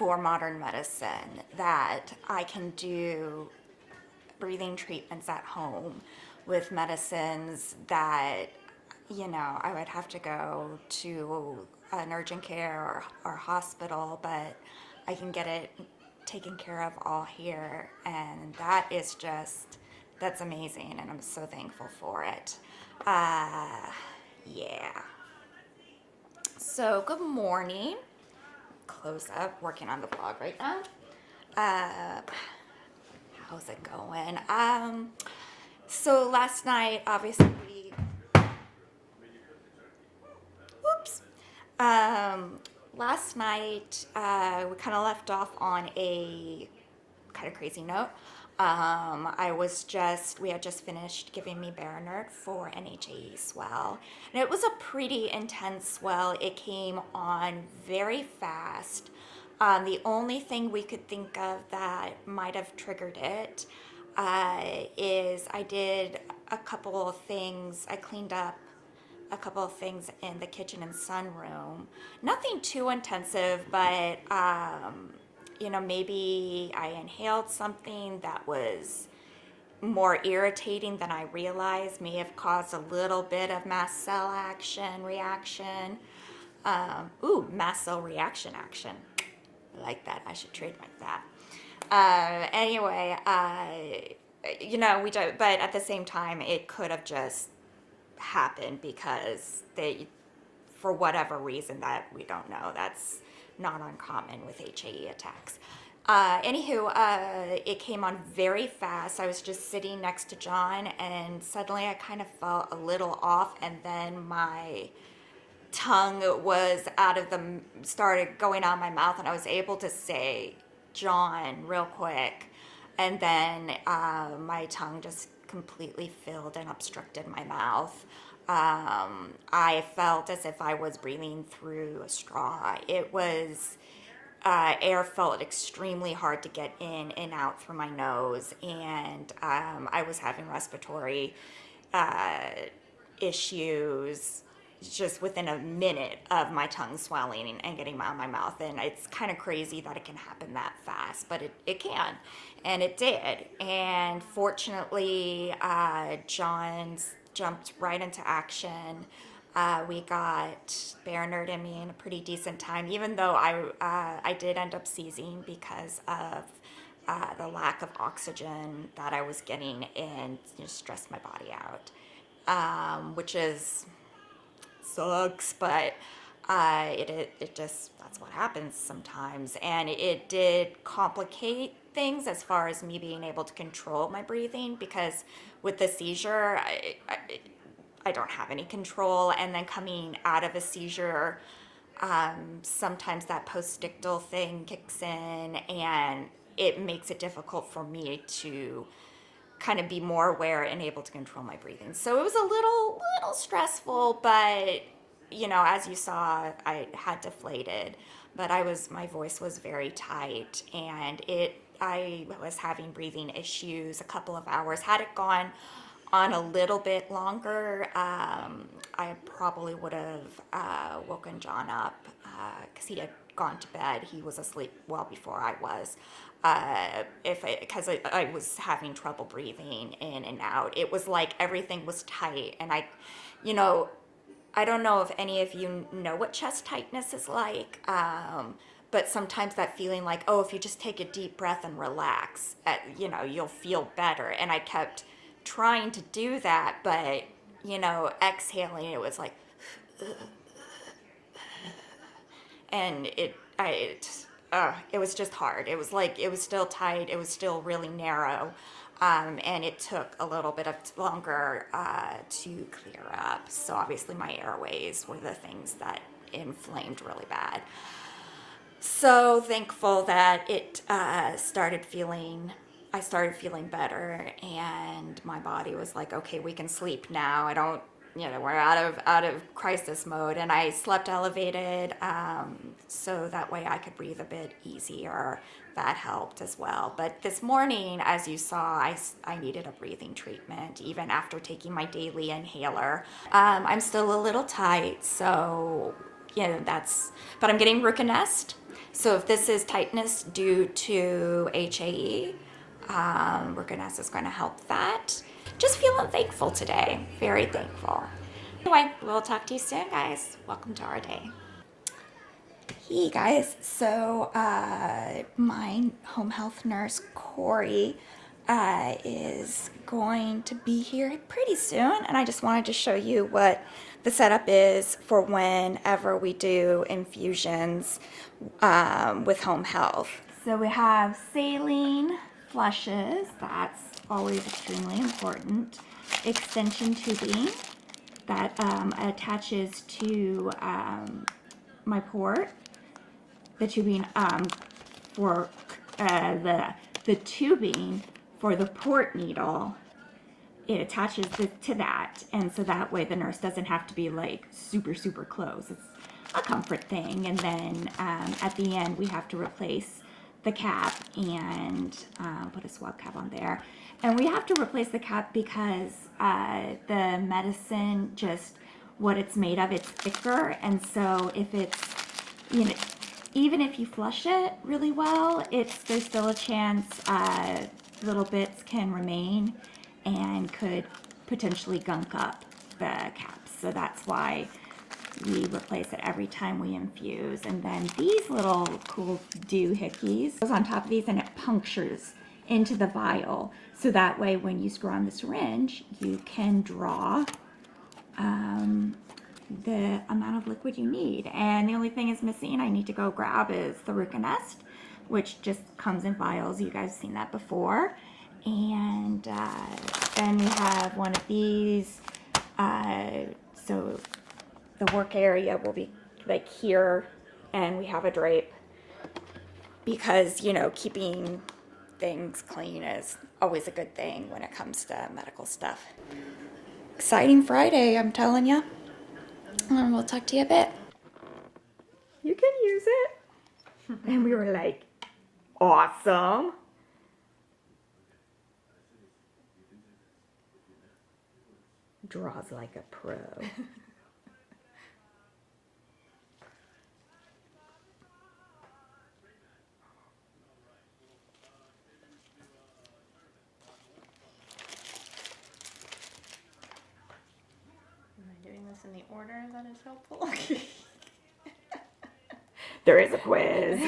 for modern medicine that I can do breathing treatments at home with medicines that, I would have to go to an urgent care or hospital, but I can get it taken care of all here. And that's amazing. And I'm so thankful for it. Yeah. So, good morning. Close up, working on the blog right now. How's it going? So last night, obviously, whoops. Last night, we kind of left off on a kind of crazy note. We had just finished giving me Baronert for an HAE swell. And it was a pretty intense swell. It came on very fast. The only thing we could think of that might have triggered it is I did a couple of things. I cleaned up a couple of things in the kitchen and sunroom. Nothing too intensive, but maybe I inhaled something that was more irritating than I realized, may have caused a little bit of mast cell reaction. Mast cell reaction action. I like that. I should trademark that. Anyway, we don't, but at the same time, it could have just happened because for whatever reason that we don't know, that's not uncommon with HAE attacks. It came on very fast. I was just sitting next to Jon, and suddenly I kind of felt a little off, and then my tongue started going out of my mouth, and I was able to say Jon real quick, and then my tongue just completely filled and obstructed my mouth. I felt as if I was breathing through a straw. Air felt extremely hard to get in and out through my nose, and I was having respiratory issues just within a minute of my tongue swelling and getting out of my mouth. And it's kind of crazy that it can happen that fast, but it can, and it did. And fortunately, Jon jumped right into action. We got Baronert in me in a pretty decent time, even though I did end up seizing because of the lack of oxygen that I was getting, and just stressed my body out, which sucks, but it just, that's what happens sometimes. And it did complicate things as far as me being able to control my breathing, because with the seizure, I don't have any control. And then coming out of a seizure, sometimes that postictal thing kicks in, and it makes it difficult for me to kind of be more aware and able to control my breathing. So it was a little stressful, but as you saw, I had deflated, but my voice was very tight, and I was having breathing issues a couple of hours. Had it gone on a little bit longer, I probably would have woken Jon up, because he had gone to bed. He was asleep well before I was. Because I was having trouble breathing in and out. It was like everything was tight, and I don't know if any of you know what chest tightness is like, but sometimes that feeling like, oh, if you just take a deep breath and relax, you'll feel better. And I kept trying to do that, but exhaling, it was like, and it was just hard. It was like, it was still tight, it was still really narrow, and it took a little bit of longer to clear up. So obviously my airways were the things that inflamed really bad. So thankful that I started feeling better, and my body was like, okay, we can sleep now. We're out of crisis mode. And I slept elevated, so that way I could breathe a bit easier. That helped as well. But this morning, as you saw, I needed a breathing treatment, even after taking my daily inhaler. I'm still a little tight, so yeah, but I'm getting root nest. So if this is tightness due to HAE, root nest is going to help that. Just feeling thankful today. Very thankful. Anyway, we'll talk to you soon, guys. Welcome to our day. Hey guys, so my home health nurse Corey is going to be here pretty soon, and I just wanted to show you what the setup is for whenever we do infusions with home health. So we have saline flushes, that's always extremely important. Extension tubing that attaches to my port. The tubing for the tubing for the port needle, it attaches to that, and so that way the nurse doesn't have to be like super close. It's a comfort thing. And then at the end we have to replace the cap and put a swab cap on there. And we have to replace the cap because the medicine, just what it's made of, it's thicker, and so if it's, you know, even if you flush it really well, there's still a chance little bits can remain and could potentially gunk up the caps. So that's why we replace it every time we infuse. And then these little cool doohickeys goes on top of these, and it punctures into the vial. So that way when you screw on the syringe, you can draw the amount of liquid you need. And the only thing is missing, I need to go grab, is the Ruconest, which just comes in vials. You guys have seen that before. And then we have one of these. So the work area will be like here, and we have a drape because, you know, keeping things clean is always a good thing when it comes to medical stuff. Exciting Friday, I'm telling you. And we'll talk to you a bit. You can use it. And we were like, awesome. Draws like a pro. Am I doing this in the order that is helpful? There is a quiz.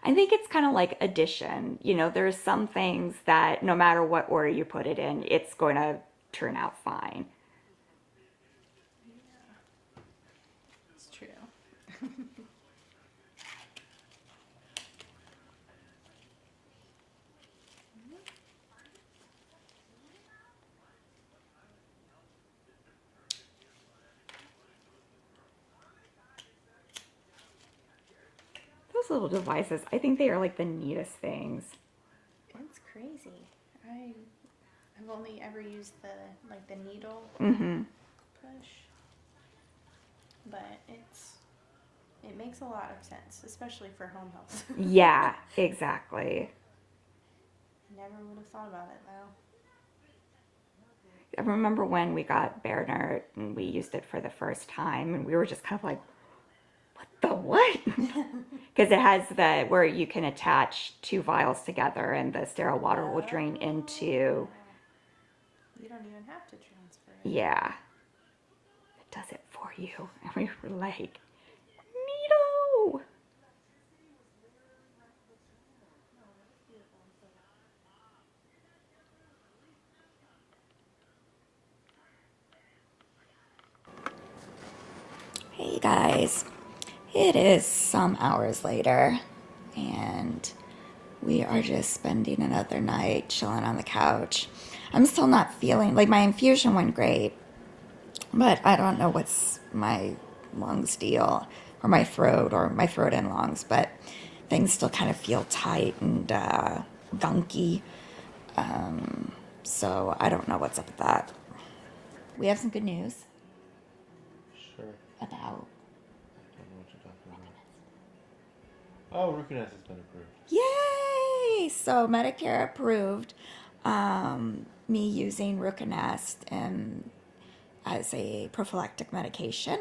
I think it's kind of like addition. You know, there's some things that no matter what order you put it in, it's going to turn out fine. Yeah, it's true. Those little devices, I think they are like the neatest things. It's crazy. I've only ever used the needle push, but it makes a lot of sense, especially for home health. Yeah, exactly. Never would have thought about it though. I remember when we got Bernard and we used it for the first time, and we were just kind of like, what the what? Because it has where you can attach two vials together and the sterile water will drain into. You don't even have to transfer it. Yeah. It does it for you. And we were like, neato! Hey guys, it is some hours later, and we are just spending another night chilling on the couch. I'm still not feeling, like, my infusion went great, but I don't know what's my lungs deal, or my throat and lungs, but things still kind of feel tight and gunky. So I don't know what's up with that. We have some good news. Sure. About I don't know what you're talking about. Oh, Ruconest has been approved. Yay! So Medicare approved me using Ruconest as a prophylactic medication.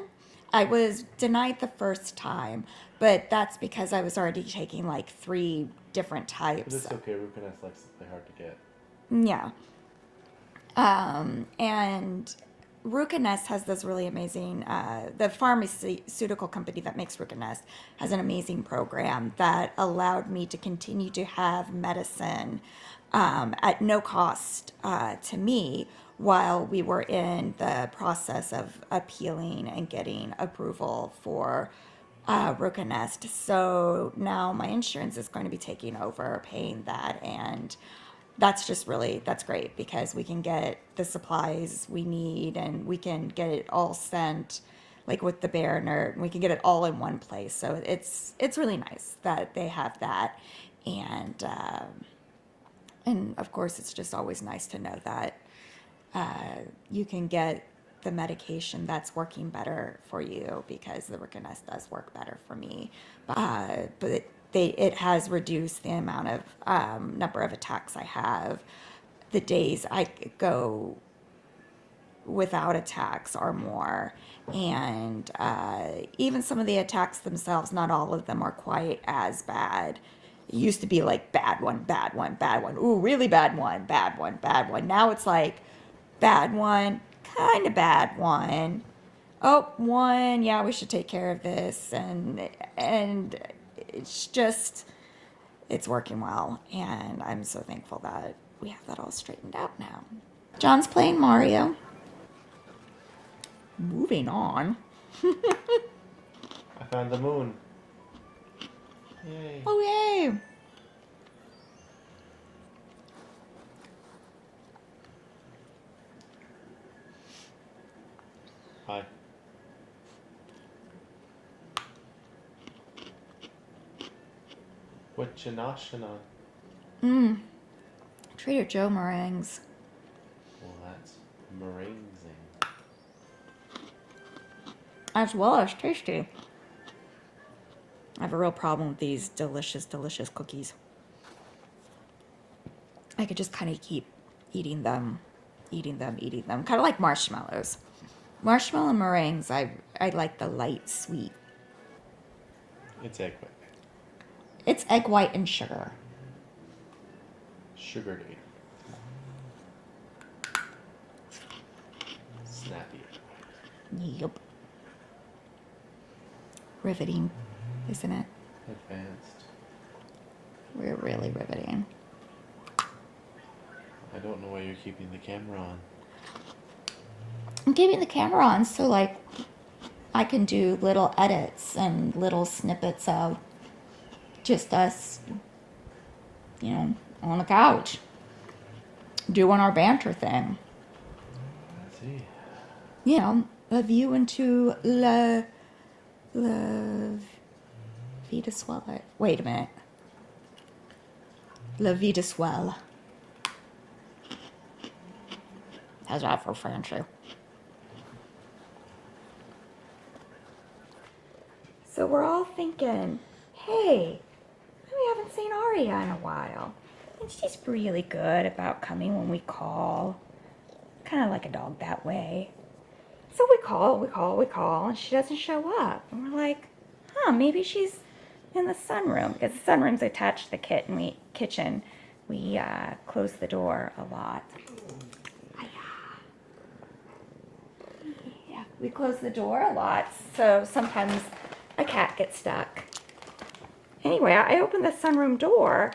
I was denied the first time, but that's because I was already taking like 3 different But types. it's okay. Ruconest likes to play hard to get. Yeah. And Ruconest has this really amazing, the pharmaceutical company that makes Ruconest has an amazing program that allowed me to continue to have medicine at no cost to me while we were in the process of appealing and getting approval for Ruconest. So now my insurance is going to be taking over paying that, and that's great because we can get the supplies we need and we can get it all sent like with the Baronet, and we can get it all in one place. So it's really nice that they have that, and of course it's just always nice to know that you can get the medication that's working better for you because the Ruconest does work better for me. But it has reduced the amount of number of attacks I have. The days I go without attacks are more. And even some of the attacks themselves, not all of them are quite as bad. It used to be like bad one, bad one, bad one. Ooh, really bad one, bad one, bad one. Now it's like bad one, kind of bad one. Oh, one, yeah, we should take care of this. And it's just, it's working well. And I'm so thankful that we have that all straightened out now. John's playing Mario. Moving on. I found the moon. Yay. Oh, yay. Hi. What you noshin on? Trader Joe meringues. Well, that's meringuing. As well as tasty. I have a real problem with these delicious, delicious cookies. I could just kind of keep eating them. Kind of like marshmallows. Marshmallow meringues, I like the light sweet. It's egg white. It's egg white and sugar. Sugared egg. Snappy. Yep. Riveting, isn't it? Advanced. We're really riveting. I don't know why you're keeping the camera on. I'm keeping the camera on so like I can do little edits and little snippets of just us, on the couch doing our banter thing. Let's see. A view into La Vida Swell. Wait a minute. La Vida Swell. How's that for French? So we're all thinking, hey, we haven't seen Aria in a while. And she's really good about coming when we call. Kind of like a dog that way. So we call, and she doesn't show up. And we're like, maybe she's in the sunroom. Because the sunroom's attached to the kitchen. We close the door a lot. Yeah, we close the door a lot, so sometimes a cat gets stuck. Anyway, I open the sunroom door,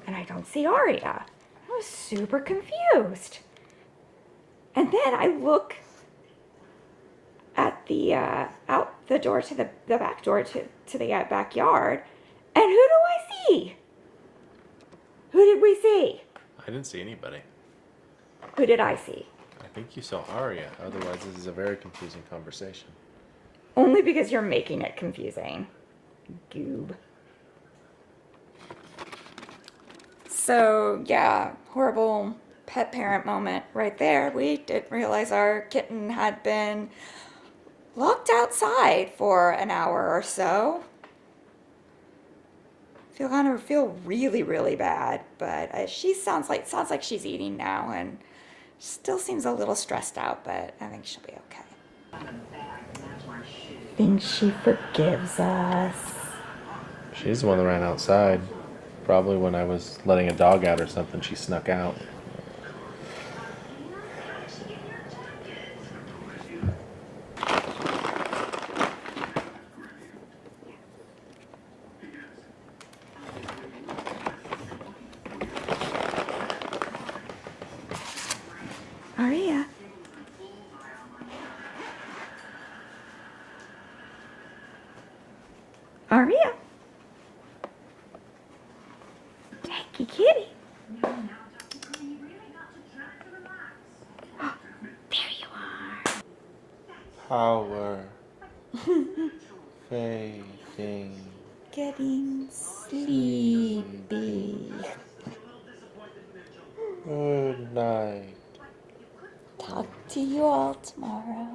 and I don't see Aria. I was super confused. And then I look at the out the door to the back door to the backyard, and who do I see? Who did we see? I didn't see anybody. Who did I see? I think you saw Arya. Otherwise, this is a very confusing conversation. Only because you're making it confusing. Goob. So, yeah, horrible pet parent moment right there. We didn't realize our kitten had been locked outside for an hour or so. feel really, really bad, but she sounds like she's eating now and still seems a little stressed out, but I think she'll be okay. Think she forgives us. She's the one that ran outside. Probably when I was letting a dog out or something, she snuck out. Aria. Aria. Thank you, kitty. There you are. Power. Fading. Getting sleepy. Good night. Talk to you all tomorrow.